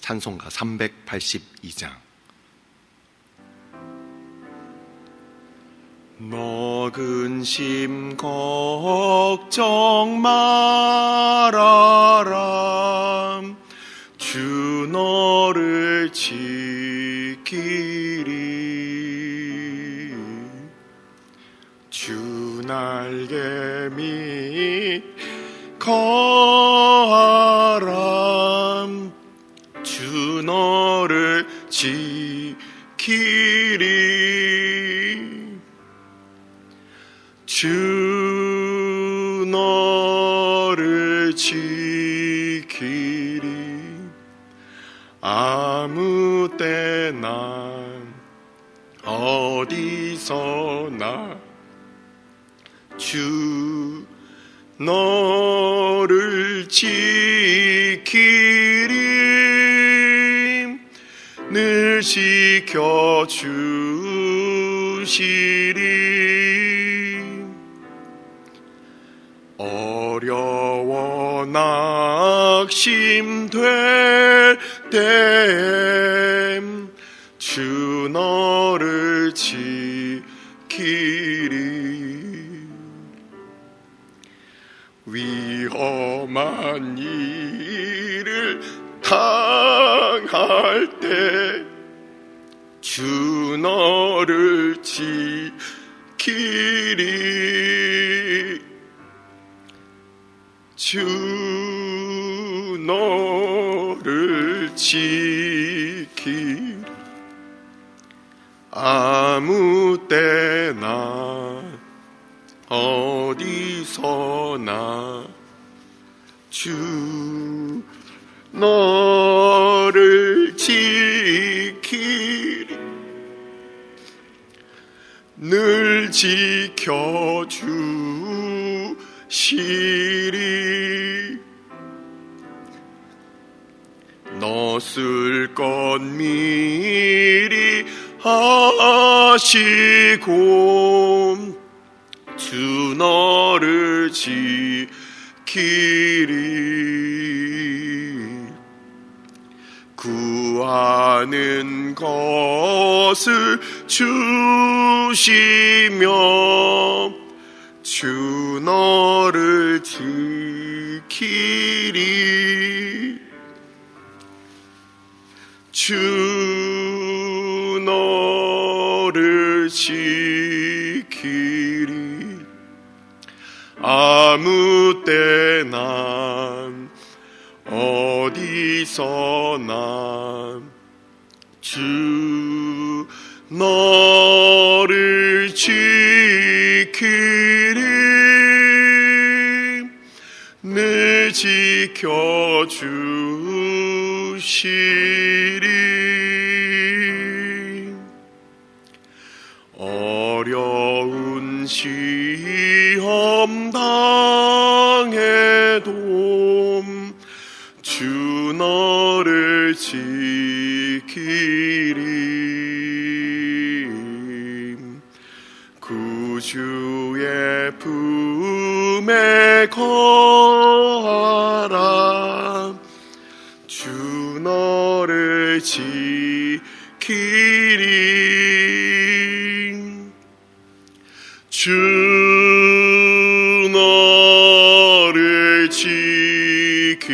찬송가 382장. 너 근심 걱정 말아라. 주 너를 지키리. 주 날개 밑 거하라. 주 너를 지키리. 주 너를 지키리. 아무 때나 어디서나 주 너를 지키리. 늘 지켜주시리. 어려워 낙심될 때 주 너를 지키리. 위험한 일을 당할 때 주 너를 지키리. 주 너를 지키리. 아무 때나 어디서나 주 너를 지키리. 늘 지켜주시리. 너 쓸 것 미리 하시고 주 너를 지키리. 구하는 것을 주시며 주 너를 지키리. 주 너를 지키리. 아무 때나 어디서나 주 너를 지키리. 늘 지켜주시리. 어려운 시험 당해도 주 너를 지키리. 구주의 품에 거하라. 주 너를 지키리. 주 너를 지키리.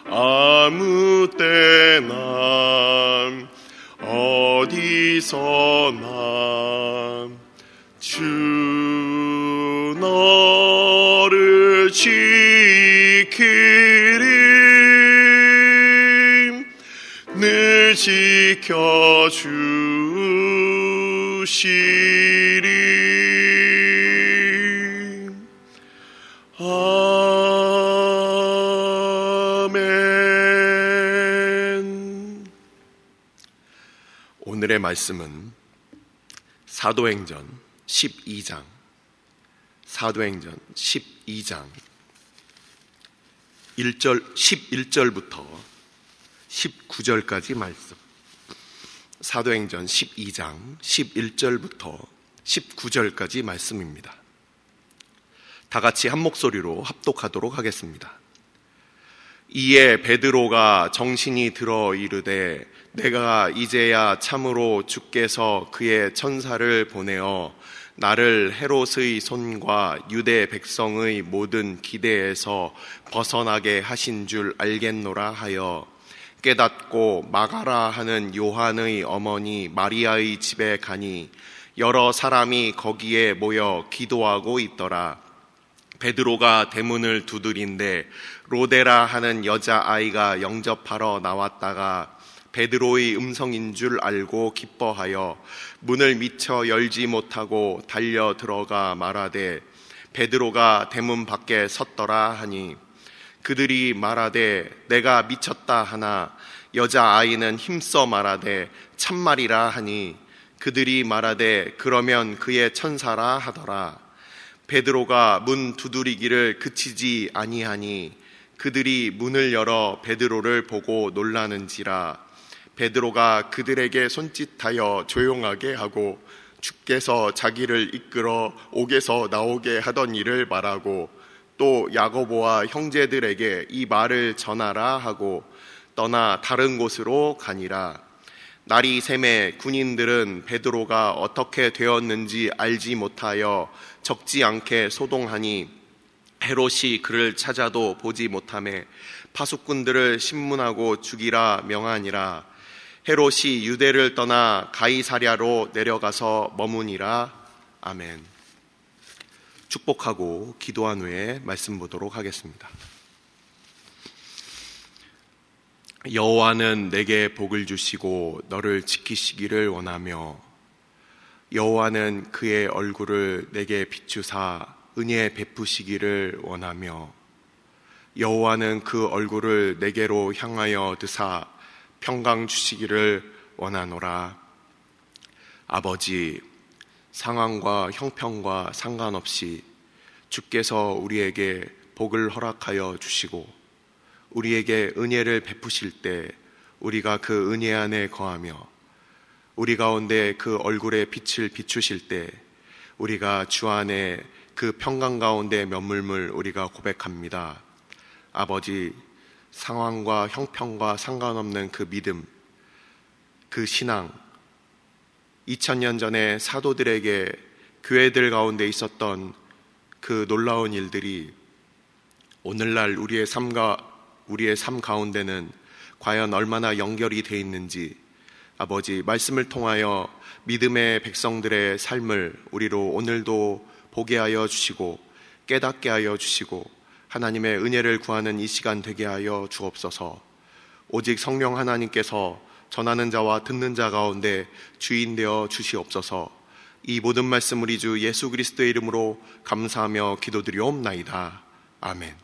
아무 때나 어디서나 주 너를 지키리. 늘 지켜주시리. 아멘. 오늘의 말씀은 사도행전 12장 11절부터 19절까지 말씀. 사도행전 12장 11절부터 19절까지 말씀입니다. 다 같이 한 목소리로 합독하도록 하겠습니다. 이에 베드로가 정신이 들어 이르되 내가 이제야 참으로 주께서 그의 천사를 보내어 나를 헤롯의 손과 유대 백성의 모든 기대에서 벗어나게 하신 줄 알겠노라 하여 깨닫고 마가라 하는 요한의 어머니 마리아의 집에 가니 여러 사람이 거기에 모여 기도하고 있더라. 베드로가 대문을 두드린데 로데라 하는 여자아이가 영접하러 나왔다가 베드로의 음성인 줄 알고 기뻐하여 문을 미처 열지 못하고 달려 들어가 말하되 베드로가 대문 밖에 섰더라 하니 그들이 말하되 내가 미쳤다 하나 여자아이는 힘써 말하되 참말이라 하니 그들이 말하되 그러면 그의 천사라 하더라. 베드로가 문 두드리기를 그치지 아니하니 그들이 문을 열어 베드로를 보고 놀라는지라. 베드로가 그들에게 손짓하여 조용하게 하고 주께서 자기를 이끌어 옥에서 나오게 하던 일을 말하고 또 야고보와 형제들에게 이 말을 전하라 하고 떠나 다른 곳으로 가니라. 날이 새매 군인들은 베드로가 어떻게 되었는지 알지 못하여 적지 않게 소동하니 헤롯이 그를 찾아도 보지 못하매 파수꾼들을 신문하고 죽이라 명하니라. 헤롯이 유대를 떠나 가이사랴로 내려가서 머무니라. 아멘. 축복하고 기도한 후에 말씀 보도록 하겠습니다. 여호와는 내게 복을 주시고 너를 지키시기를 원하며 여호와는 그의 얼굴을 내게 비추사 은혜 베푸시기를 원하며 여호와는 그 얼굴을 내게로 향하여 드사 평강 주시기를 원하노라. 아버지, 상황과 형편과 상관없이 주께서 우리에게 복을 허락하여 주시고 우리에게 은혜를 베푸실 때 우리가 그 은혜 안에 거하며 우리 가운데 그 얼굴의 빛을 비추실 때 우리가 주 안에 그 평강 가운데 머물물 우리가 고백합니다. 아버지, 상황과 형편과 상관없는 그 믿음, 그 신앙, 2000년 전에 사도들에게 교회들 가운데 있었던 그 놀라운 일들이 오늘날 우리의 삶 가운데는 과연 얼마나 연결이 되어 있는지 아버지 말씀을 통하여 믿음의 백성들의 삶을 우리로 오늘도 보게 하여 주시고 깨닫게 하여 주시고 하나님의 은혜를 구하는 이 시간 되게 하여 주옵소서. 오직 성령 하나님께서 전하는 자와 듣는 자 가운데 주인 되어 주시옵소서. 이 모든 말씀 우리 주 예수 그리스도의 이름으로 감사하며 기도드리옵나이다. 아멘.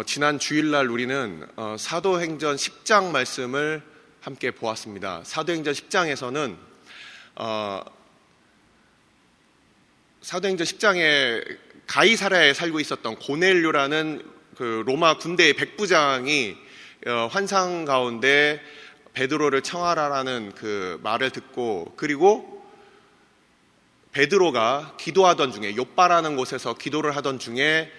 지난 주일날 우리는 사도행전 10장 말씀을 함께 보았습니다. 사도행전 10장에서는 사도행전 10장에 가이사랴에 살고 있었던 고넬료라는 그 로마 군대의 백부장이 환상 가운데 베드로를 청하라라는 그 말을 듣고 그리고 베드로가 기도하던 중에 욥바라는 곳에서 기도를 하던 중에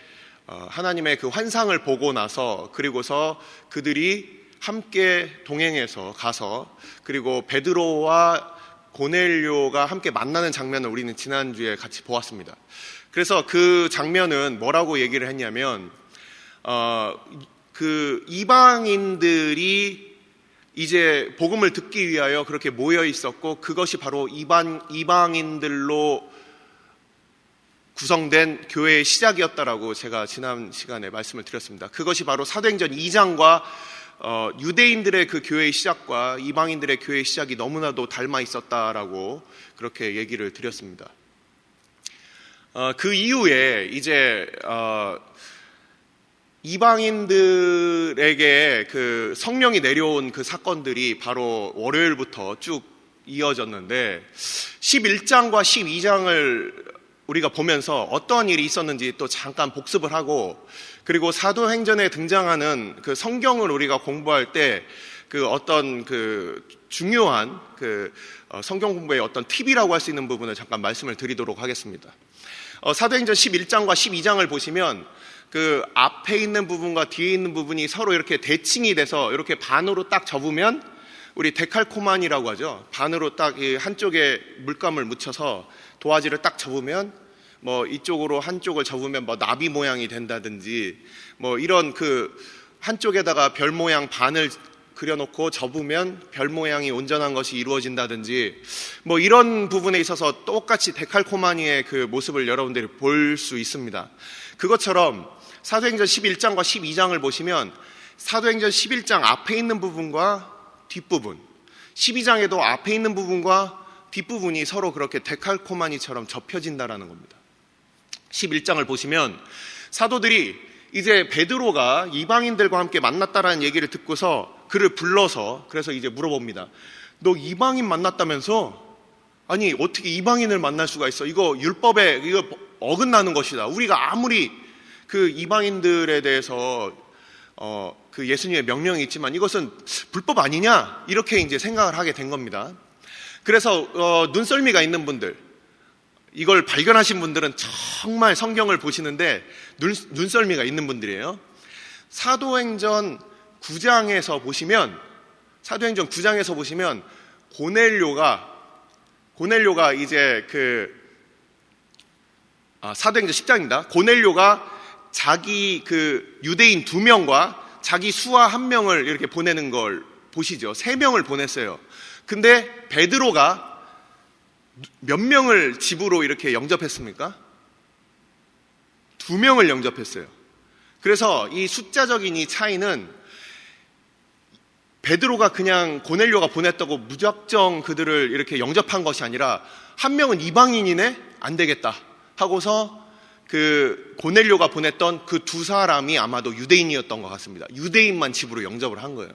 하나님의 그 환상을 보고 나서 그리고서 그들이 함께 동행해서 가서 그리고 베드로와 고넬료가 함께 만나는 장면을 우리는 지난주에 같이 보았습니다. 그래서 그 장면은 뭐라고 얘기를 했냐면 그 이방인들이 이제 복음을 듣기 위하여 그렇게 모여 있었고 그것이 바로 이방인들로 구성된 교회의 시작이었다라고 제가 지난 시간에 말씀을 드렸습니다. 그것이 바로 사도행전 2장과 유대인들의 그 교회의 시작과 이방인들의 교회의 시작이 너무나도 닮아 있었다라고 그렇게 얘기를 드렸습니다. 그 이후에 이제 이방인들에게 그 성령이 내려온 그 사건들이 바로 월요일부터 쭉 이어졌는데 11장과 12장을 우리가 보면서 어떠한 일이 있었는지 또 잠깐 복습을 하고 그리고 사도행전에 등장하는 그 성경을 우리가 공부할 때 그 어떤 그 중요한 그 성경 공부의 어떤 팁이라고 할 수 있는 부분을 잠깐 말씀을 드리도록 하겠습니다. 사도행전 11장과 12장을 보시면 그 앞에 있는 부분과 뒤에 있는 부분이 서로 이렇게 대칭이 돼서 이렇게 반으로 딱 접으면 우리 데칼코마니라고 하죠. 반으로 딱 이 한쪽에 물감을 묻혀서 도화지를 딱 접으면 뭐 이쪽으로 한쪽을 접으면 뭐 나비 모양이 된다든지 뭐 이런 그 한쪽에다가 별 모양 반을 그려놓고 접으면 별 모양이 온전한 것이 이루어진다든지 뭐 이런 부분에 있어서 똑같이 데칼코마니의 그 모습을 여러분들이 볼 수 있습니다. 그것처럼 사도행전 11장과 12장을 보시면 사도행전 11장 앞에 있는 부분과 뒷부분, 12장에도 앞에 있는 부분과 뒷부분이 서로 그렇게 데칼코마니처럼 접혀진다라는 겁니다. 11장을 보시면 사도들이 이제 베드로가 이방인들과 함께 만났다라는 얘기를 듣고서 그를 불러서 그래서 이제 물어봅니다. 너 이방인 만났다면서? 아니 어떻게 이방인을 만날 수가 있어? 이거 율법에 이거 어긋나는 것이다. 우리가 아무리 그 이방인들에 대해서 그 예수님의 명령이 있지만 이것은 불법 아니냐? 이렇게 이제 생각을 하게 된 겁니다. 그래서 눈썰미가 있는 분들, 이걸 발견하신 분들은 정말 성경을 보시는데 눈썰미가 있는 분들이에요. 사도행전 9장에서 보시면 고넬료가 이제 사도행전 10장입니다. 고넬료가 자기 그 유대인 2명과 자기 수하 1명을 이렇게 보내는 걸 보시죠. 3명을 보냈어요. 근데 베드로가 몇 명을 집으로 이렇게 영접했습니까? 2명을 영접했어요. 그래서 이 숫자적인 이 차이는 베드로가 그냥 고넬료가 보냈다고 무작정 그들을 이렇게 영접한 것이 아니라 한 명은 이방인이네? 안 되겠다 하고서 그 고넬료가 보냈던 그 2사람이 아마도 유대인이었던 것 같습니다. 유대인만 집으로 영접을 한 거예요.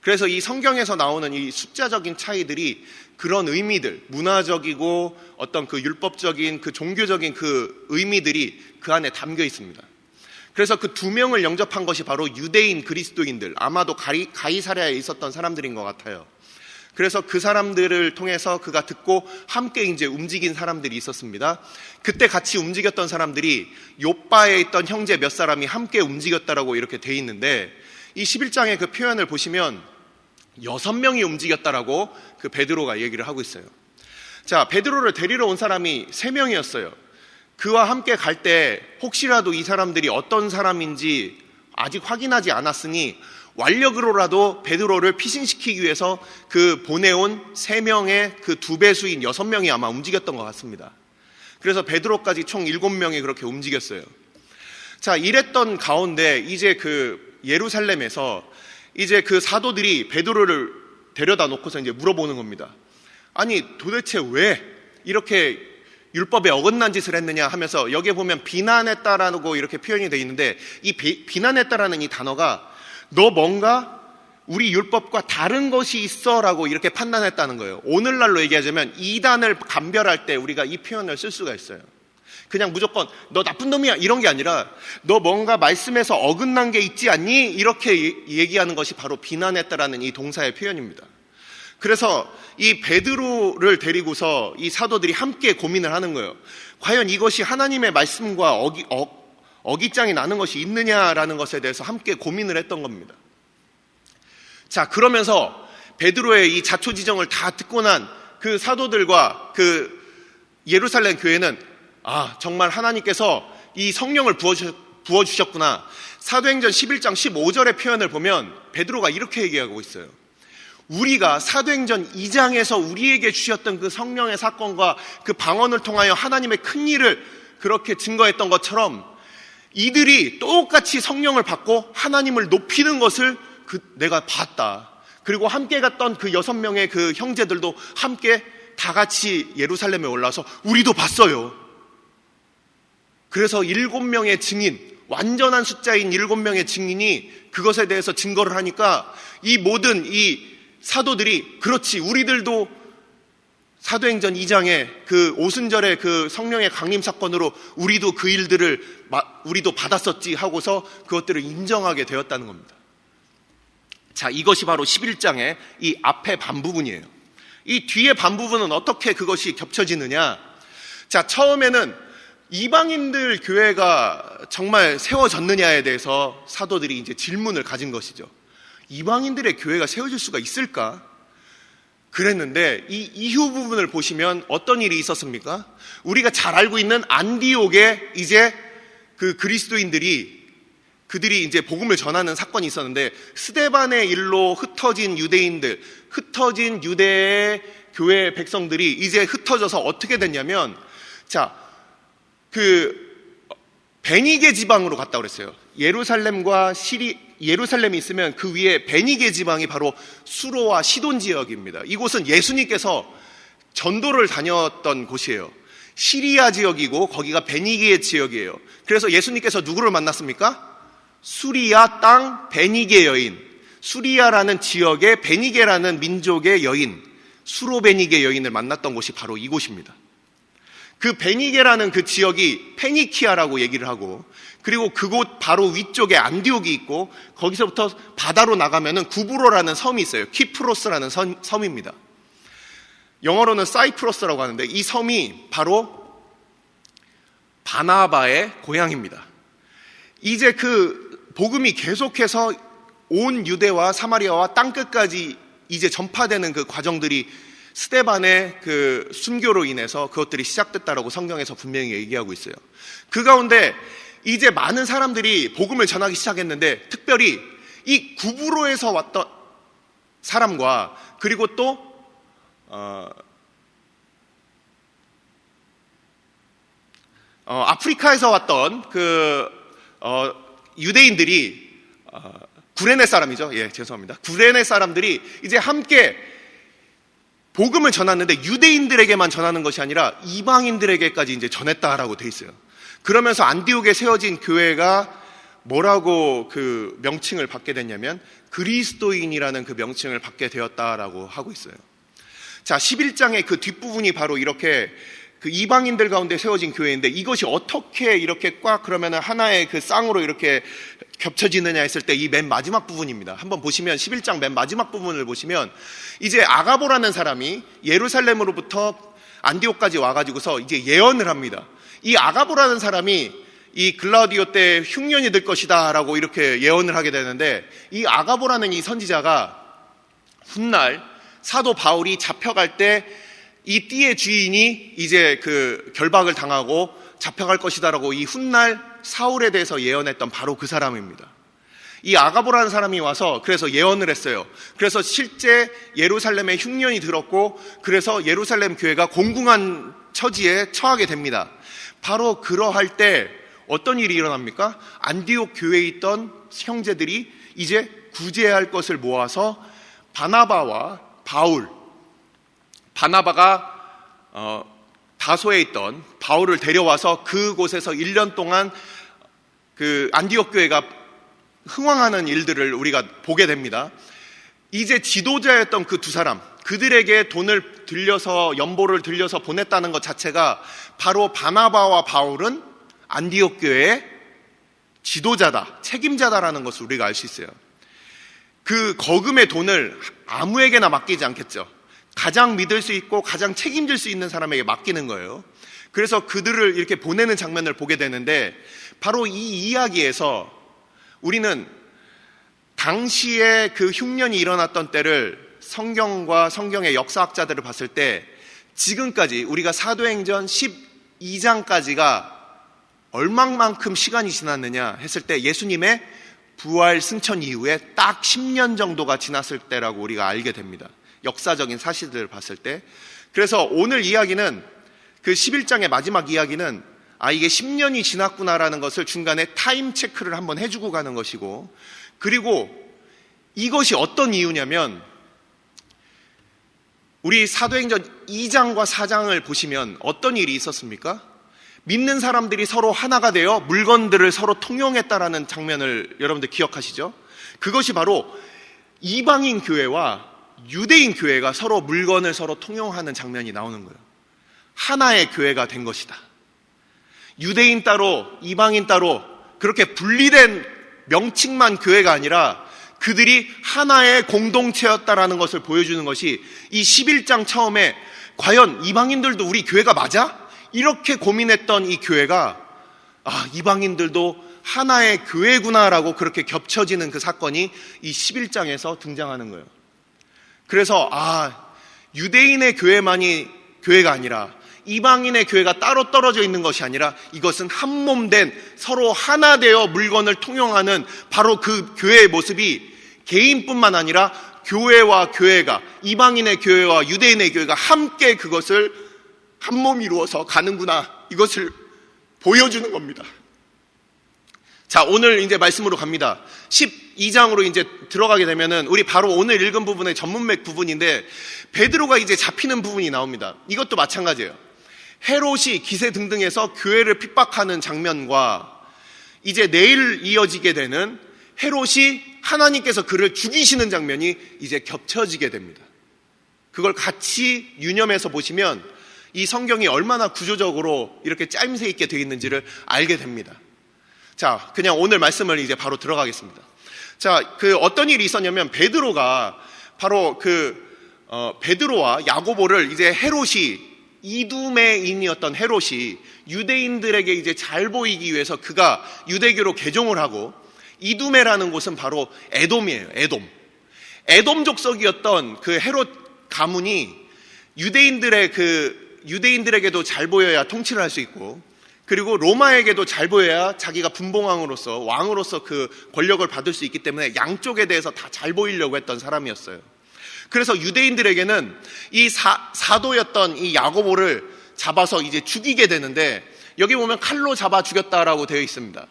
그래서 이 성경에서 나오는 이 숫자적인 차이들이 그런 의미들, 문화적이고 어떤 그 율법적인 그 종교적인 그 의미들이 그 안에 담겨 있습니다. 그래서 그 2명을 영접한 것이 바로 유대인 그리스도인들, 아마도 가이사랴에 있었던 사람들인 것 같아요. 그래서 그 사람들을 통해서 그가 듣고 함께 이제 움직인 사람들이 있었습니다. 그때 같이 움직였던 사람들이 욥바에 있던 형제 몇 사람이 함께 움직였다라고 이렇게 돼 있는데 이 11장의 그 표현을 보시면 6명이 움직였다라고 그 베드로가 얘기를 하고 있어요. 자, 베드로를 데리러 온 사람이 3명이었어요. 그와 함께 갈 때 혹시라도 이 사람들이 어떤 사람인지 아직 확인하지 않았으니 완력으로라도 베드로를 피신시키기 위해서 그 보내온 3명의 그 2배수인 6명이 아마 움직였던 것 같습니다. 그래서 베드로까지 총 7명이 그렇게 움직였어요. 자, 이랬던 가운데 이제 그 예루살렘에서 이제 그 사도들이 베드로를 데려다 놓고서 이제 물어보는 겁니다. 아니 도대체 왜 이렇게 율법에 어긋난 짓을 했느냐 하면서 여기에 보면 비난했다라고 이렇게 표현이 되어 있는데 이 비난했다라는 이 단어가 너 뭔가 우리 율법과 다른 것이 있어 라고 이렇게 판단했다는 거예요. 오늘날로 얘기하자면 이단을 감별할 때 우리가 이 표현을 쓸 수가 있어요. 그냥 무조건 너 나쁜 놈이야 이런 게 아니라 너 뭔가 말씀에서 어긋난 게 있지 않니? 이렇게 얘기하는 것이 바로 비난했다라는 이 동사의 표현입니다. 그래서 이 베드로를 데리고서 이 사도들이 함께 고민을 하는 거예요. 과연 이것이 하나님의 말씀과 어깃장이 나는 것이 있느냐라는 것에 대해서 함께 고민을 했던 겁니다. 자, 그러면서 베드로의 이 자초지정을 다 듣고 난 그 사도들과 그 예루살렘 교회는 정말 하나님께서 이 성령을 부어주셨구나. 사도행전 11장 15절의 표현을 보면 베드로가 이렇게 얘기하고 있어요. 우리가 사도행전 2장에서 우리에게 주셨던 그 성령의 사건과 그 방언을 통하여 하나님의 큰 일을 그렇게 증거했던 것처럼 이들이 똑같이 성령을 받고 하나님을 높이는 것을 내가 봤다. 그리고 함께 갔던 그 6명의 그 형제들도 함께 다 같이 예루살렘에 올라와서 우리도 봤어요. 그래서 7명의 증인, 완전한 숫자인 7명의 증인이 그것에 대해서 증거를 하니까 이 모든 이 사도들이 그렇지 우리들도 사도행전 2장의 그 오순절의 그 성령의 강림 사건으로 우리도 그 일들을 우리도 받았었지 하고서 그것들을 인정하게 되었다는 겁니다. 자, 이것이 바로 11장의 이 앞에 반부분이에요. 이 뒤에 반부분은 어떻게 그것이 겹쳐지느냐? 자, 처음에는 이방인들 교회가 정말 세워졌느냐에 대해서 사도들이 이제 질문을 가진 것이죠. 이방인들의 교회가 세워질 수가 있을까? 그랬는데 이 이후 부분을 보시면 어떤 일이 있었습니까? 우리가 잘 알고 있는 안디옥에 이제 그 그리스도인들이 그들이 이제 복음을 전하는 사건이 있었는데, 스데반의 일로 흩어진 유대인들, 흩어진 유대의 교회 백성들이 이제 흩어져서 어떻게 됐냐면, 베니게 지방으로 갔다 그랬어요. 예루살렘이 있으면 그 위에 베니게 지방이 바로 수로와 시돈 지역입니다. 이곳은 예수님께서 전도를 다녔던 곳이에요. 시리아 지역이고 거기가 베니게 지역이에요. 그래서 예수님께서 누구를 만났습니까? 수리아 땅 베니게 여인, 수리아라는 지역의 베니게라는 민족의 여인, 수로 베니게 여인을 만났던 곳이 바로 이곳입니다. 그 베니게라는 그 지역이 페니키아라고 얘기를 하고, 그리고 그곳 바로 위쪽에 안디옥이 있고, 거기서부터 바다로 나가면은 구브로라는 섬이 있어요. 키프로스라는 섬입니다. 영어로는 사이프러스라고 하는데, 이 섬이 바로 바나바의 고향입니다. 이제 그 복음이 계속해서 온 유대와 사마리아와 땅끝까지 이제 전파되는 그 과정들이 스데반의 그 순교로 인해서 그것들이 시작됐다라고 성경에서 분명히 얘기하고 있어요. 그 가운데 이제 많은 사람들이 복음을 전하기 시작했는데, 특별히 이 구브로에서 왔던 사람과, 그리고 또 아프리카에서 왔던 유대인들이, 구레네 사람이죠. 죄송합니다. 구레네 사람들이 이제 함께 복음을 전했는데, 유대인들에게만 전하는 것이 아니라 이방인들에게까지 이제 전했다라고 돼 있어요. 그러면서 안디옥에 세워진 교회가 뭐라고 그 명칭을 받게 됐냐면 그리스도인이라는 그 명칭을 받게 되었다라고 하고 있어요. 11장의 그 뒷부분이 바로 이렇게 그 이방인들 가운데 세워진 교회인데, 이것이 어떻게 이렇게 꽉 그러면 하나의 그 쌍으로 이렇게 겹쳐지느냐 했을 때 이 맨 마지막 부분입니다. 한번 보시면 11장 맨 마지막 부분을 보시면, 이제 아가보라는 사람이 예루살렘으로부터 안디옥까지 와가지고서 이제 예언을 합니다. 이 아가보라는 사람이 이 글라우디오 때 흉년이 들 것이다 라고 이렇게 예언을 하게 되는데, 이 아가보라는 이 선지자가 훗날 사도 바울이 잡혀갈 때 이 띠의 주인이 이제 그 결박을 당하고 잡혀갈 것이다라고 이 훗날 사울에 대해서 예언했던 바로 그 사람입니다. 이 아가보라는 사람이 와서 그래서 예언을 했어요. 그래서 실제 예루살렘에 흉년이 들었고, 그래서 예루살렘 교회가 공궁한 처지에 처하게 됩니다. 바로 그러할 때 어떤 일이 일어납니까? 안디옥 교회에 있던 형제들이 이제 구제할 것을 모아서 바나바와 바울, 바나바가 다소에 있던 바울을 데려와서 그곳에서 1년 동안 그 안디옥 교회가 흥왕하는 일들을 우리가 보게 됩니다. 이제 지도자였던 그 두 사람, 그들에게 돈을 들려서, 연보를 들려서 보냈다는 것 자체가 바로 바나바와 바울은 안디옥 교회의 지도자다, 책임자다라는 것을 우리가 알 수 있어요. 그 거금의 돈을 아무에게나 맡기지 않겠죠. 가장 믿을 수 있고 가장 책임질 수 있는 사람에게 맡기는 거예요. 그래서 그들을 이렇게 보내는 장면을 보게 되는데, 바로 이 이야기에서 우리는 당시에 그 흉년이 일어났던 때를 성경과 성경의 역사학자들을 봤을 때, 지금까지 우리가 사도행전 12장까지가 얼마만큼 시간이 지났느냐 했을 때, 예수님의 부활 승천 이후에 딱 10년 정도가 지났을 때라고 우리가 알게 됩니다. 역사적인 사실들을 봤을 때. 그래서 오늘 이야기는, 그 11장의 마지막 이야기는 이게 10년이 지났구나라는 것을 중간에 타임 체크를 한번 해주고 가는 것이고, 그리고 이것이 어떤 이유냐면, 우리 사도행전 2장과 4장을 보시면 어떤 일이 있었습니까? 믿는 사람들이 서로 하나가 되어 물건들을 서로 통용했다라는 장면을 여러분들 기억하시죠? 그것이 바로 이방인 교회와 유대인 교회가 서로 물건을 서로 통용하는 장면이 나오는 거예요. 하나의 교회가 된 것이다. 유대인 따로 이방인 따로 그렇게 분리된 명칭만 교회가 아니라 그들이 하나의 공동체였다라는 것을 보여주는 것이 이 11장 처음에, 과연 이방인들도 우리 교회가 맞아? 이렇게 고민했던 이 교회가 이방인들도 하나의 교회구나라고 그렇게 겹쳐지는 그 사건이 이 11장에서 등장하는 거예요. 그래서 유대인의 교회만이 교회가 아니라 이방인의 교회가 따로 떨어져 있는 것이 아니라 이것은 한 몸 된 서로 하나 되어 물건을 통용하는 바로 그 교회의 모습이 개인뿐만 아니라 교회와 교회가, 이방인의 교회와 유대인의 교회가 함께 그것을 한 몸 이루어서 가는구나, 이것을 보여주는 겁니다. 자, 오늘 이제 말씀으로 갑니다. 12장으로 이제 들어가게 되면은 우리 바로 오늘 읽은 부분의 전문맥 부분인데 베드로가 이제 잡히는 부분이 나옵니다. 이것도 마찬가지예요. 헤롯이 기세 등등해서 교회를 핍박하는 장면과 이제 내일 이어지게 되는 헤롯이 하나님께서 그를 죽이시는 장면이 이제 겹쳐지게 됩니다. 그걸 같이 유념해서 보시면 이 성경이 얼마나 구조적으로 이렇게 짜임새 있게 되어 있는지를 알게 됩니다. 자, 그냥 오늘 말씀을 이제 바로 들어가겠습니다. 자, 어떤 일이 있었냐면 베드로가 바로 베드로와 야고보를 이제 헤롯이, 이두메인이었던 헤롯이 유대인들에게 이제 잘 보이기 위해서 그가 유대교로 개종을 하고, 이두메라는 곳은 바로 에돔이에요. 에돔 족속이었던 그 헤롯 가문이 유대인들에게도 잘 보여야 통치를 할 수 있고, 그리고 로마에게도 잘 보여야 자기가 분봉왕으로서, 왕으로서 그 권력을 받을 수 있기 때문에 양쪽에 대해서 다 잘 보이려고 했던 사람이었어요. 그래서 유대인들에게는 이 사도였던 이 야고보를 잡아서 이제 죽이게 되는데, 여기 보면 칼로 잡아 죽였다라고 되어 있습니다.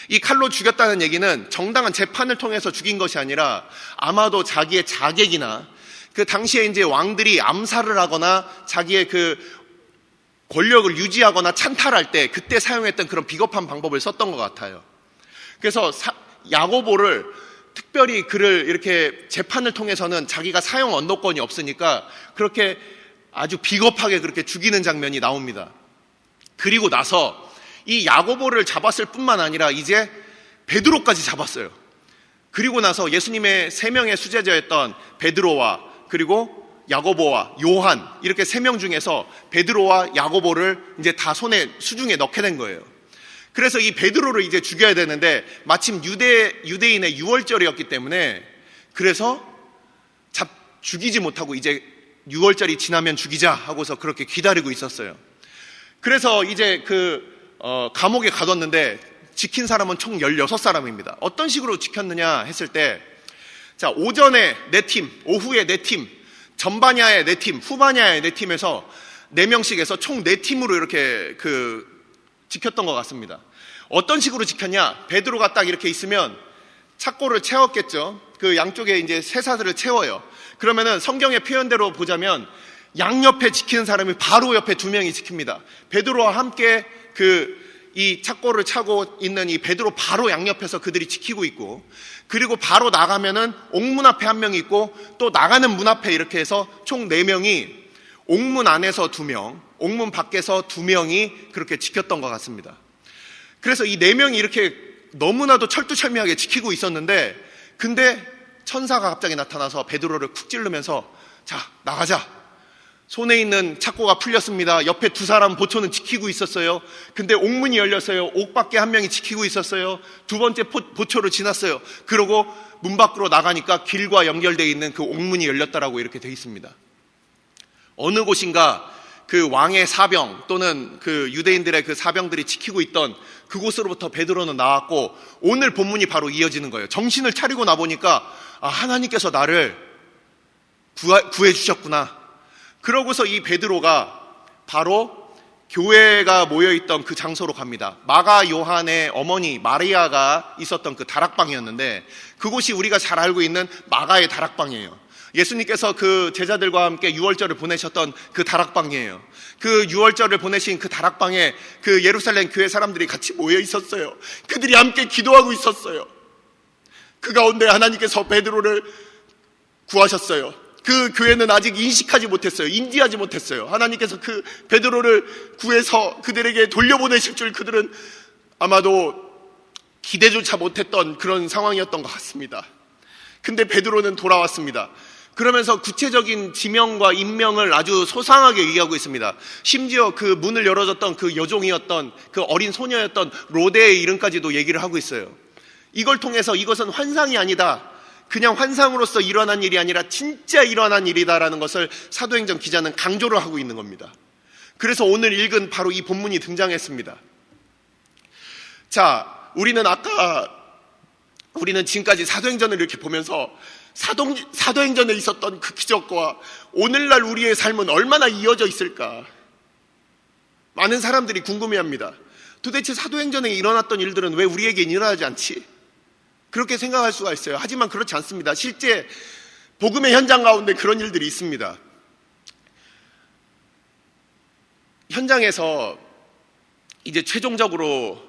이 칼로 죽였다는 얘기는 정당한 재판을 통해서 죽인 것이 아니라 아마도 자기의 자객이나 그 당시에 이제 왕들이 암살을 하거나 자기의 그 권력을 유지하거나 찬탈할 때 그때 사용했던 그런 비겁한 방법을 썼던 것 같아요. 그래서 야고보를 특별히 그를 이렇게 재판을 통해서는 자기가 사용 언도권이 없으니까 그렇게 아주 비겁하게 그렇게 죽이는 장면이 나옵니다. 그리고 나서 이 야고보를 잡았을 뿐만 아니라 이제 베드로까지 잡았어요. 그리고 나서 예수님의 3명의 수제자였던 베드로와 그리고 야고보와 요한, 이렇게 3명 중에서 베드로와 야고보를 이제 다 수중에 넣게 된 거예요. 그래서 이 베드로를 이제 죽여야 되는데 마침 유대인의 유월절이었기 때문에 그래서 죽이지 못하고 이제 유월절이 지나면 죽이자 하고서 그렇게 기다리고 있었어요. 그래서 이제 감옥에 가뒀는데 지킨 사람은 총 16사람입니다. 어떤 식으로 지켰느냐 했을 때, 자, 오전에 4팀, 오후에 4팀, 전반야에 4팀, 후반야에 4팀에서 4명씩 해서 총 4팀으로 이렇게 지켰던 것 같습니다. 어떤 식으로 지켰냐? 베드로가 딱 이렇게 있으면 착고를 채웠겠죠. 그 양쪽에 이제 쇠사슬을 채워요. 그러면은 성경의 표현대로 보자면 양옆에 지키는 사람이 바로 옆에 2명이 지킵니다. 베드로와 함께 이 착고를 차고 있는 이 베드로 바로 양옆에서 그들이 지키고 있고, 그리고 바로 나가면은 옥문 앞에 1명이 있고 또 나가는 문 앞에 이렇게 해서 총 4명이, 옥문 안에서 2명, 옥문 밖에서 2명이 그렇게 지켰던 것 같습니다. 그래서 이 4명이 이렇게 너무나도 철두철미하게 지키고 있었는데, 근데 천사가 갑자기 나타나서 베드로를 쿡 찌르면서 자, 나가자. 손에 있는 착고가 풀렸습니다. 옆에 2사람 보초는 지키고 있었어요. 근데 옥문이 열렸어요. 옥 밖에 1명이 지키고 있었어요. 2번째 보초를 지났어요. 그러고 문 밖으로 나가니까 길과 연결되어 있는 그 옥문이 열렸다라고 이렇게 되어 있습니다. 어느 곳인가 그 왕의 사병 또는 그 유대인들의 그 사병들이 지키고 있던 그곳으로부터 베드로는 나왔고, 오늘 본문이 바로 이어지는 거예요. 정신을 차리고 나보니까 하나님께서 나를 구해 주셨구나. 그러고서 이 베드로가 바로 교회가 모여있던 그 장소로 갑니다. 마가 요한의 어머니 마리아가 있었던 그 다락방이었는데, 그곳이 우리가 잘 알고 있는 마가의 다락방이에요. 예수님께서 그 제자들과 함께 유월절을 보내셨던 그 다락방이에요. 그 유월절을 보내신 그 다락방에 그 예루살렘 교회 사람들이 같이 모여 있었어요. 그들이 함께 기도하고 있었어요. 그 가운데 하나님께서 베드로를 구하셨어요. 그 교회는 아직 인식하지 못했어요. 인지하지 못했어요. 하나님께서 그 베드로를 구해서 그들에게 돌려보내실 줄 그들은 아마도 기대조차 못했던 그런 상황이었던 것 같습니다. 근데 베드로는 돌아왔습니다. 그러면서 구체적인 지명과 인명을 아주 소상하게 얘기하고 있습니다. 심지어 그 문을 열어줬던 그 여종이었던 그 어린 소녀였던 로데의 이름까지도 얘기를 하고 있어요. 이걸 통해서 이것은 환상이 아니다, 그냥 환상으로서 일어난 일이 아니라 진짜 일어난 일이다라는 것을 사도행전 기자는 강조를 하고 있는 겁니다. 그래서 오늘 읽은 바로 이 본문이 등장했습니다. 자, 우리는 지금까지 사도행전을 이렇게 보면서 사도행전에 있었던 그 기적과 오늘날 우리의 삶은 얼마나 이어져 있을까? 많은 사람들이 궁금해합니다. 도대체 사도행전에 일어났던 일들은 왜 우리에겐 일어나지 않지? 그렇게 생각할 수가 있어요. 하지만 그렇지 않습니다. 실제 복음의 현장 가운데 그런 일들이 있습니다. 현장에서 이제 최종적으로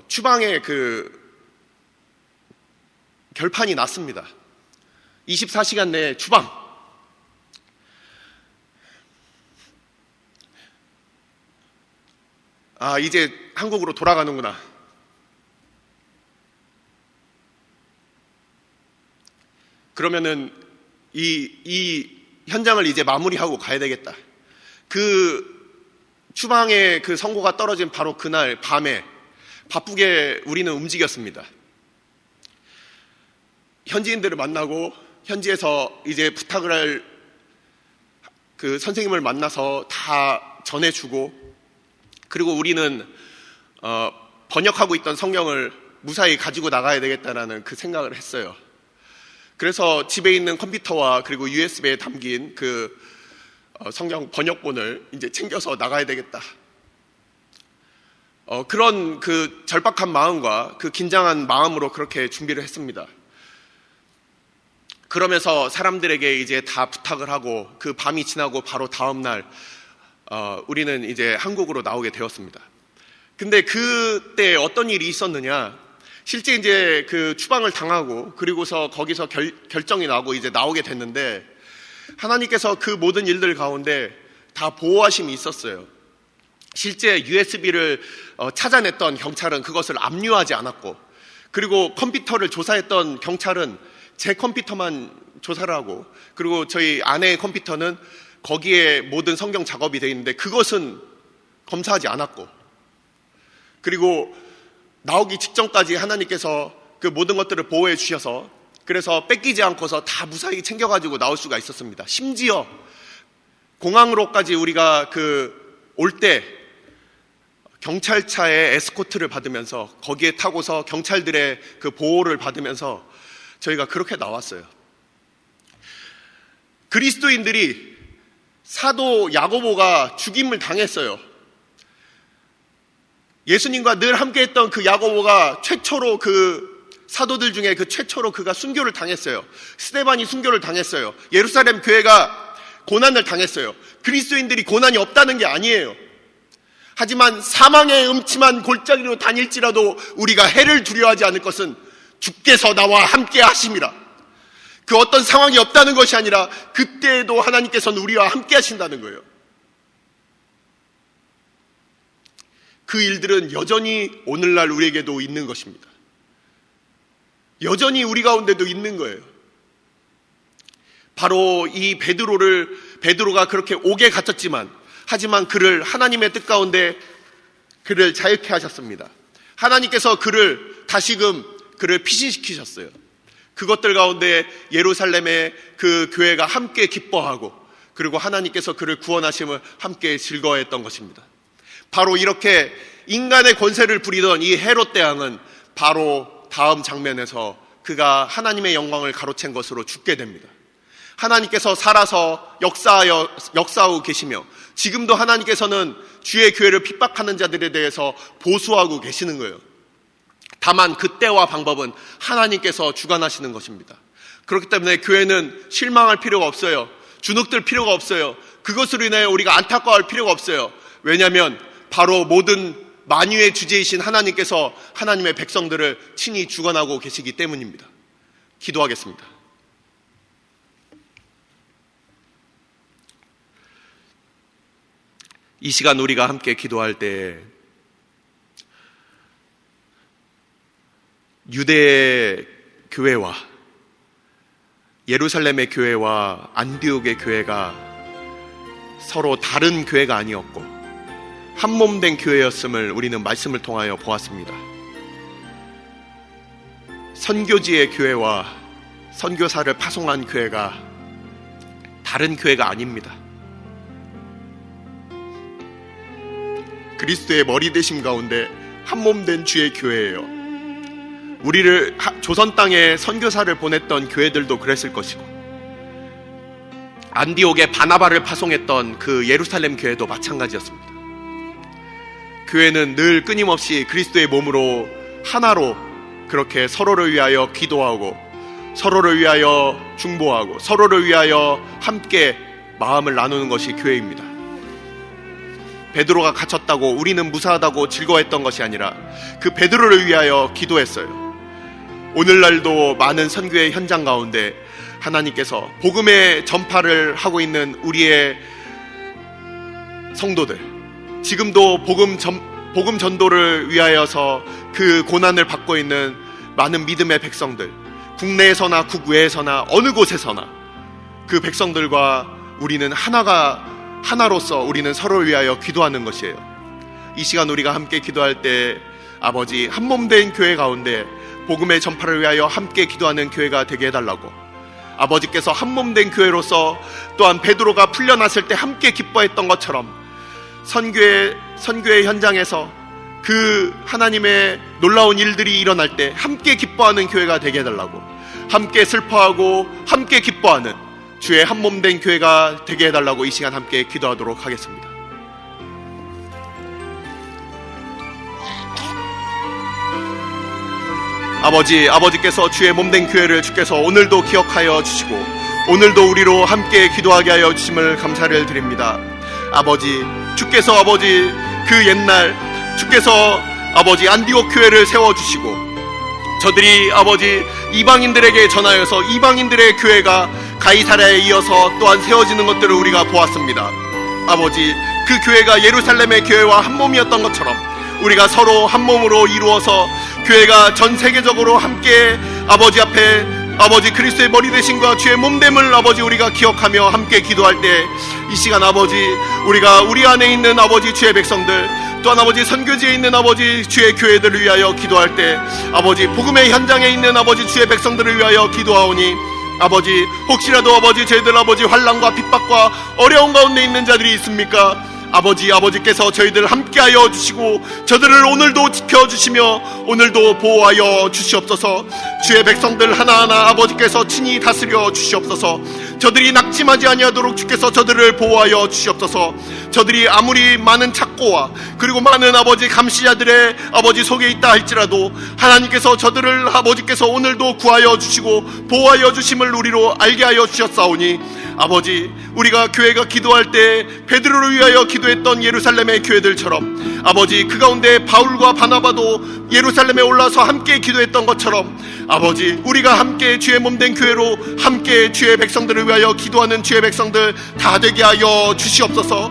추방의 결판이 났습니다. 24시간 내에 추방. 이제 한국으로 돌아가는구나. 그러면은 이 현장을 이제 마무리하고 가야 되겠다. 그 추방의 그 선고가 떨어진 바로 그날 밤에 바쁘게 우리는 움직였습니다. 현지인들을 만나고 현지에서 이제 부탁을 할 그 선생님을 만나서 다 전해주고, 그리고 우리는 번역하고 있던 성경을 무사히 가지고 나가야 되겠다라는 그 생각을 했어요. 그래서 집에 있는 컴퓨터와 그리고 USB에 담긴 그 성경 번역본을 이제 챙겨서 나가야 되겠다. 그런 그 절박한 마음과 그 긴장한 마음으로 그렇게 준비를 했습니다. 그러면서 사람들에게 이제 다 부탁을 하고 그 밤이 지나고 바로 다음 날 우리는 이제 한국으로 나오게 되었습니다. 근데 그때 어떤 일이 있었느냐? 실제 이제 그 추방을 당하고 그리고서 거기서 결정이 나고 이제 나오게 됐는데, 하나님께서 그 모든 일들 가운데 다 보호하심이 있었어요. 실제 USB를 찾아냈던 경찰은 그것을 압류하지 않았고, 그리고 컴퓨터를 조사했던 경찰은 제 컴퓨터만 조사를 하고, 그리고 저희 아내의 컴퓨터는 거기에 모든 성경 작업이 되어 있는데 그것은 검사하지 않았고, 그리고 나오기 직전까지 하나님께서 그 모든 것들을 보호해 주셔서 그래서 뺏기지 않고서 다 무사히 챙겨가지고 나올 수가 있었습니다. 심지어 공항으로까지 우리가 올 때 경찰차의 에스코트를 받으면서 거기에 타고서 경찰들의 그 보호를 받으면서 저희가 그렇게 나왔어요. 그리스도인들이 사도 야고보가 죽임을 당했어요. 예수님과 늘 함께했던 그 야고보가 최초로 그 사도들 중에 최초로 그가 순교를 당했어요. 스데반이 순교를 당했어요. 예루살렘 교회가 고난을 당했어요. 그리스도인들이 고난이 없다는 게 아니에요. 하지만 사망의 음침한 골짜기로 다닐지라도 우리가 해를 두려워하지 않을 것은 주께서 나와 함께 하심이라. 그 어떤 상황이 없다는 것이 아니라 그때에도 하나님께서는 우리와 함께 하신다는 거예요. 그 일들은 여전히 오늘날 우리에게도 있는 것입니다. 여전히 우리 가운데도 있는 거예요. 바로 이 베드로가 그렇게 옥에 갇혔지만, 하지만 그를 하나님의 뜻 가운데 그를 자유케 하셨습니다. 하나님께서 다시금 그를 피신시키셨어요. 그것들 가운데 예루살렘의 그 교회가 함께 기뻐하고, 그리고 하나님께서 그를 구원하심을 함께 즐거워했던 것입니다. 바로 이렇게 인간의 권세를 부리던 이 헤롯 대왕은 바로 다음 장면에서 그가 하나님의 영광을 가로챈 것으로 죽게 됩니다. 하나님께서 살아서 역사하고 계시며, 지금도 하나님께서는 주의 교회를 핍박하는 자들에 대해서 보수하고 계시는 거예요. 다만 그때와 방법은 하나님께서 주관하시는 것입니다. 그렇기 때문에 교회는 실망할 필요가 없어요. 주눅들 필요가 없어요. 그것으로 인해 우리가 안타까워할 필요가 없어요. 왜냐하면 바로 모든 만유의 주제이신 하나님께서 하나님의 백성들을 친히 주관하고 계시기 때문입니다. 기도하겠습니다. 이 시간 우리가 함께 기도할 때 유대 교회와 예루살렘의 교회와 안디옥의 교회가 서로 다른 교회가 아니었고 한몸된 교회였음을 우리는 말씀을 통하여 보았습니다. 선교지의 교회와 선교사를 파송한 교회가 다른 교회가 아닙니다. 그리스도의 머리 되심 가운데 한몸된 주의 교회예요. 우리를 조선 땅에 선교사를 보냈던 교회들도 그랬을 것이고, 안디옥에 바나바를 파송했던 그 예루살렘 교회도 마찬가지였습니다. 교회는 늘 끊임없이 그리스도의 몸으로 하나로 그렇게 서로를 위하여 기도하고, 서로를 위하여 중보하고, 서로를 위하여 함께 마음을 나누는 것이 교회입니다. 베드로가 갇혔다고 우리는 무사하다고 즐거워했던 것이 아니라 그 베드로를 위하여 기도했어요. 오늘날도 많은 선교의 현장 가운데 하나님께서 복음의 전파를 하고 있는 우리의 성도들, 지금도 복음 전도를 위하여서 그 고난을 받고 있는 많은 믿음의 백성들, 국내에서나 국외에서나 어느 곳에서나 그 백성들과 우리는 하나로서 우리는 서로를 위하여 기도하는 것이에요. 이 시간 우리가 함께 기도할 때 아버지, 한몸된 교회 가운데 복음의 전파를 위하여 함께 기도하는 교회가 되게 해달라고, 아버지께서 한몸된 교회로서 또한 베드로가 풀려났을 때 함께 기뻐했던 것처럼 선교의 현장에서 그 하나님의 놀라운 일들이 일어날 때 함께 기뻐하는 교회가 되게 해달라고, 함께 슬퍼하고 함께 기뻐하는 주의 한몸된 교회가 되게 해달라고 이 시간 함께 기도하도록 하겠습니다. 아버지께서 주의 몸된 교회를 주께서 오늘도 기억하여 주시고 오늘도 우리로 함께 기도하게 하여 주심을 감사를 드립니다. 주께서 그 옛날 주께서 안디옥 교회를 세워주시고 저들이 이방인들에게 전하여서 이방인들의 교회가 가이사랴에 이어서 또한 세워지는 것들을 우리가 보았습니다. 그 교회가 예루살렘의 교회와 한 몸이었던 것처럼 우리가 서로 한 몸으로 이루어서 교회가 전 세계적으로 함께 앞에 그리스도의 머리 되심과 주의 몸됨을 우리가 기억하며 함께 기도할 때 이 시간 우리가 우리 안에 있는 주의 백성들 또한 선교지에 있는 주의 교회들을 위하여 기도할 때 복음의 현장에 있는 주의 백성들을 위하여 기도하오니 혹시라도 저희들 환난과 핍박과 어려운 가운데 있는 자들이 있습니까? 아버지께서 저희들 함께하여 주시고 저들을 오늘도 지켜주시며 오늘도 보호하여 주시옵소서. 주의 백성들 하나하나 아버지께서 친히 다스려 주시옵소서. 저들이 낙심하지 아니하도록 주께서 저들을 보호하여 주시옵소서. 저들이 아무리 많은 착고와 그리고 많은 감시자들의 속에 있다 할지라도 하나님께서 저들을 아버지께서 오늘도 구하여 주시고 보호하여 주심을 우리로 알게 하여 주셨사오니 우리가 교회가 기도할 때 베드로를 위하여 기도했던 예루살렘의 교회들처럼 그 가운데 바울과 바나바도 예루살렘에 올라서 함께 기도했던 것처럼 우리가 함께 주의 몸된 교회로 함께 주의 백성들을 위하여 기도하는 주의 백성들 다 되게 하여 주시옵소서.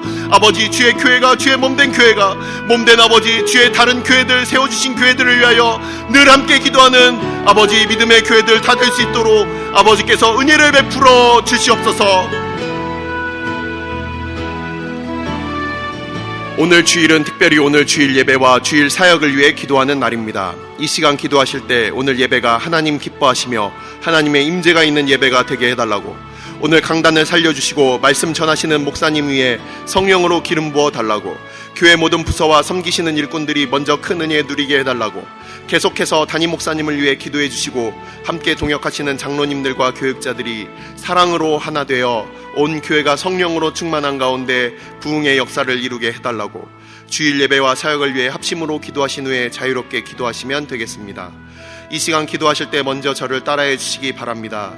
주의 교회가 주의 몸된 교회가 몸된 주의 다른 교회들 세워주신 교회들을 위하여 늘 함께 기도하는 믿음의 교회들 다 될 수 있도록 아버지께서 은혜를 베풀어 주시옵소서. 오늘 주일은 특별히 오늘 주일 예배와 주일 사역을 위해 기도하는 날입니다. 이 시간 기도하실 때 오늘 예배가 하나님 기뻐하시며 하나님의 임재가 있는 예배가 되게 해달라고, 오늘 강단을 살려주시고 말씀 전하시는 목사님 위에 성령으로 기름 부어 달라고, 교회 모든 부서와 섬기시는 일꾼들이 먼저 큰 은혜 누리게 해달라고, 계속해서 담임 목사님을 위해 기도해 주시고 함께 동역하시는 장로님들과 교육자들이 사랑으로 하나 되어 온 교회가 성령으로 충만한 가운데 부흥의 역사를 이루게 해달라고, 주일 예배와 사역을 위해 합심으로 기도하신 후에 자유롭게 기도하시면 되겠습니다. 이 시간 기도하실 때 먼저 저를 따라해 주시기 바랍니다.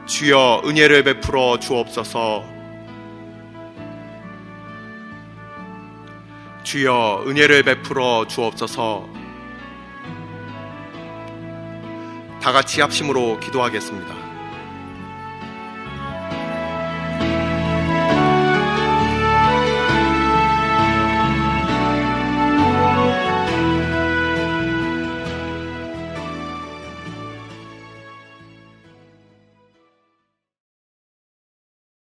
주여 은혜를 베풀어 주옵소서. 주여 은혜를 베풀어 주옵소서. 다 같이 합심으로 기도하겠습니다.